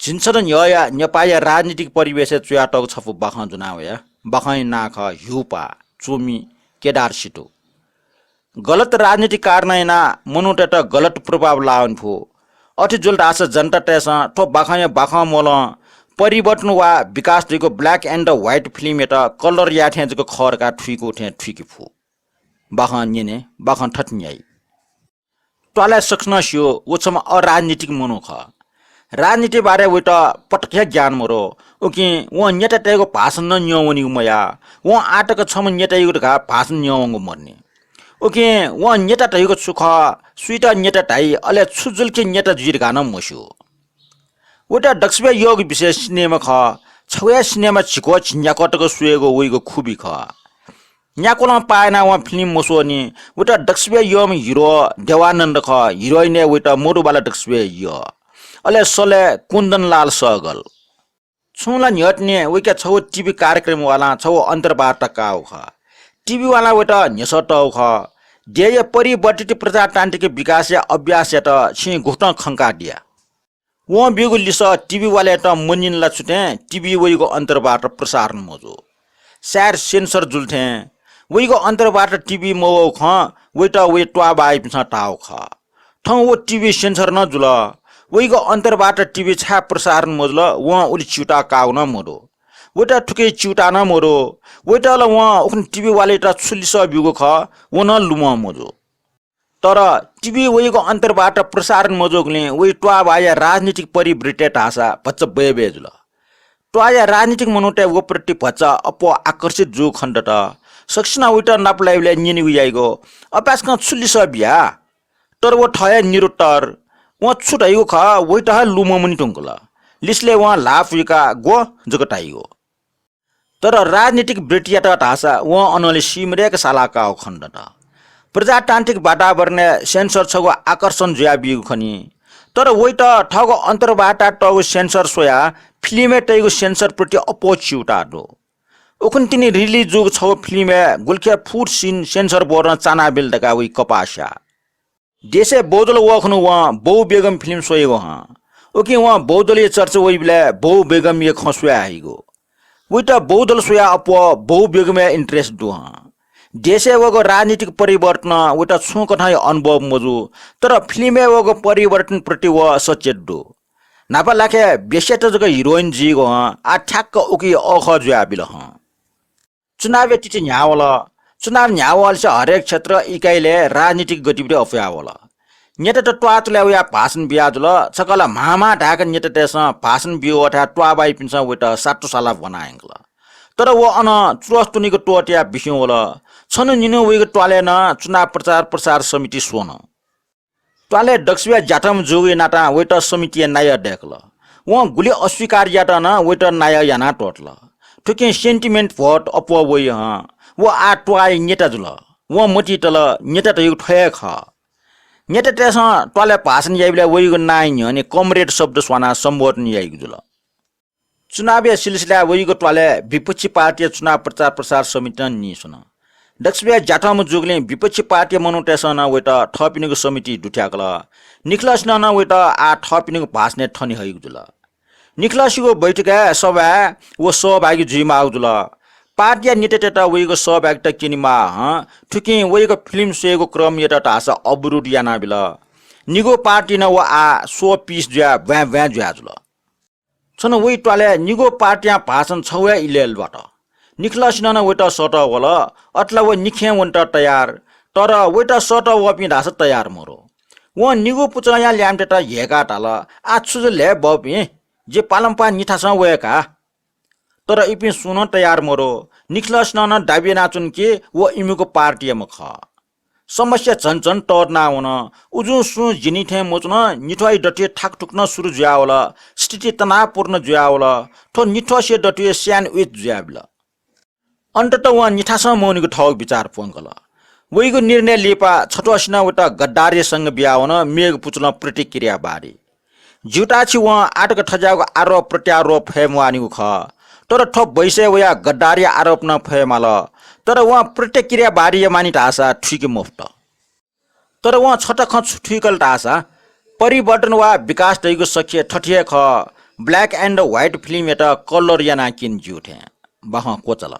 छिन्छरन या नेपाया राजनीतिक परिवेश चुयाटक छफु बख जुनावया बखै नाख हिउपा चुमी केदार सिटु गलत राजनीतिक कारनाइना मनुटेट गलत प्रभाव लाउन फु अठि जुल रास जनता टेस ठो बखै बख मोल परिवर्तन वा विकास दिको black and white film Etah colour याठे जको खरका ठुइको ठे ठुइकी फु बख निने बख ठट्न्याई टला सक्न सियो उछम अराजनीतिक मनु ख राजनीति बारे उट पटक्या ज्ञान मरो ओकि व नेता टेको भाषण न न्यवनी मया व आटक छम नेता युग का भाषण न्यवंग मर्ने ओकि व नेता टेको सुख स्वीट नेता टाइ अले छुजुल के नेता जुर गान मसु उटा दक्षबे योग विशेष सिनेमा ख छया सिनेमा छिको छिन्याकटको सुएगो उइगो खुबी ख न्याकोला पाएना व फिल्म मसोनी उटा दक्षबे यम हिरो देवानन्द ख हिरोइन उटा मोरुबाला दक्षबे य अले सले कुन्दनलाल सहगल छुला न्यटने उइका छौ टिभी कार्यक्रम वाला छौ अन्तर्वार्ता काउ ख टिभी वाला उटा न्यसटौ ख देय परिवर्तित प्रजातान्त्रिक विकास या अभ्यास त छि गुफ्त खंका दिया व बिगु लिस टिभी वाले त मनिनला छुटे टिभी वइको अन्तर्वार्ता प्रसारण मजो सार सेन्सर जुल्थे वइको अन्तर्वार्ता टिभी मो ख वइटा वे ट्वा बाइ पिछ टाउ ख ठौ वो टिभी सेन्सर न जुल वइको अन्तर्वार्ता टिभी छा प्रसारण मजल व उली चिउटा काउ न मोरो वटा ठुके चिउटा न मोरो वटा ल व उखन टिभी वाले त छुलिस बिगु ख व न लुम मजो तर टिभी वइको अन्तर्वार्ता प्रसारण मजोगले वइ ट्वा बाया राजनीतिक परिवृत्ति टासा भच्च बेबे जुल ट्वाया राजनीतिक मनुटे वो प्रति भच्च अपो आकर्षित जो खण्ड त सक्सना उइटा नापलाइले निनि उयाइगो अपासका छुलिस बिया तर वो ठय निरुटर व छुटाइगो ख वइटा लुममुनि टुङ्गला लिसले व लाफिका गो जगटाइगो तर राजनीतिक ब्रिटियाट ढासा व अनले सिमरेक सालाका खण्ड त प्रजातान्त्रिक वातावरण सेन्सर छगो आकर्षण जुया बिगु खनि तर वइटा ठगो अन्तर्वार्ता टगो सेन्सर सोया फिल्मे टैगो सेन्सर प्रति अपोच्युटा दो उखन तिनी रिलिज जुग छौ फिल्मे गुल्खे फुड सीन सेन्सर बोर्न चाना बेलदका उ कपास्या देशे बौदल वखनु व बौ बेगम फिल्म सोयगो ह ओकि व बौदलीय चर्च वइबले बौ बेगम ये खसुया आइगो उइटा बौदल सोया अपो बौ बेगमे इन्ट्रेस्ट दु ह देशे वगो राजनीतिक परिवर्तन उइटा छु कठाइ अनुभव मजु तर फिल्मे वगो परिवर्तन प्रति व सचेत दु नापा लाखे बेसेट जको हिरोइन जिगो ह आ ठ्याक्क ओकि अख जुया बिल ह चुनाव टिटी न्यावल चुनाव न्यावल से हरेक क्षेत्र इकाइले राजनीतिक गतिविधि अफयावल नेता त ट्वाचले उया भाषण बियाजुल सकला मामा ढाक नेता तेस भाषण बियो अथा ट्वा बाइ पिन्छ उटा साटो साला बनाएंगल तर वो अन चुरस्तुनीको टोटिया बिस्योल छन निनो उइको ट्वाले न चुनाव प्रचार समिति सोन ट्वाले दक्षिया जाटम जोगी नाटा वेट समिति नाय देखल व गुली अस्वीकार्यत न वेट नाय याना टोटल ठुके सेन्टिमेन्ट भोट अपो वइ ह वो आ ट्वाइ नेता जुल व मोटी तल नेता त यो ठय ख नेता तेस ट्वाले भाषण याइबले वइको नाइ नि कमरेड शब्द स्वाना सम्बोधन याइगु जुल चुनावी सिलसिला वइको ट्वाले विपक्षी पार्टी चुनाव प्रचार समिति नि सुन दक्षिया जाटम जुगले विपक्षी पार्टी मनुटेसन वेट थपिनुको समिति दुठ्याकल निखलस न वेट आ थपिनुको भाषण ठनी हइगु जुल निखलसको बैठका सभा वो सहभागी जुइमा आउजुल पार्टी नेता वइको सहभागिता किनिमा ठुकी वइको फिल्म सेको क्रम यता टासा अवरुद्ध याना बिल निगो पार्टी न व आ सो पीस ज्या व्या व्या ज्या जुल छन वइ ट्वाले निगो पार्टीया भाषण छौया इलेलबाट निखलस न वेट सट वल अट्ला व निखे वन्ट तयार तर वेट सट वपि ढास तयार मरो व निगो पुचया ल्यामटेटा हेका टाल आ छुजले बपि जे पालम्पा निठास वयका तर इपि सुन तयार मरो निखलस न दाबी नाचुन के वो इमुको पार्टीमा ख समस्या झन टर ना हुन उजु सु जिनिथे मोचन निठोइ डटे ठाक ठुक्न सुरु ज्यावल स्थिति तनावपूर्ण ज्यावल ठो निठो से डटे स्यान विथ ज्याबल अन्तत व निठास मौनिको ठग विचार पोंगल वइको निर्णय लेपा छटोसिना उता गद्दारीसँग बियावन मेग पुचन प्रतिक्रिया बारे जुटाछि व आटक ठजाको आरोप प्रत्यारोप फेमवानिको ख तर ठप बैसे वया गद्दारी आरोप न फयमाल तर वहाँ प्रतिक्रिया बारी मानि ढासा ठिक मुफ्त तर वहाँ छटख ठिकल ढासा परिवर्तन वा विकास दैको सखिए ठठिए ख ब्लैक एंड व्हाइट फिल्म एट कलर याना किन जूठ है बहा कोचला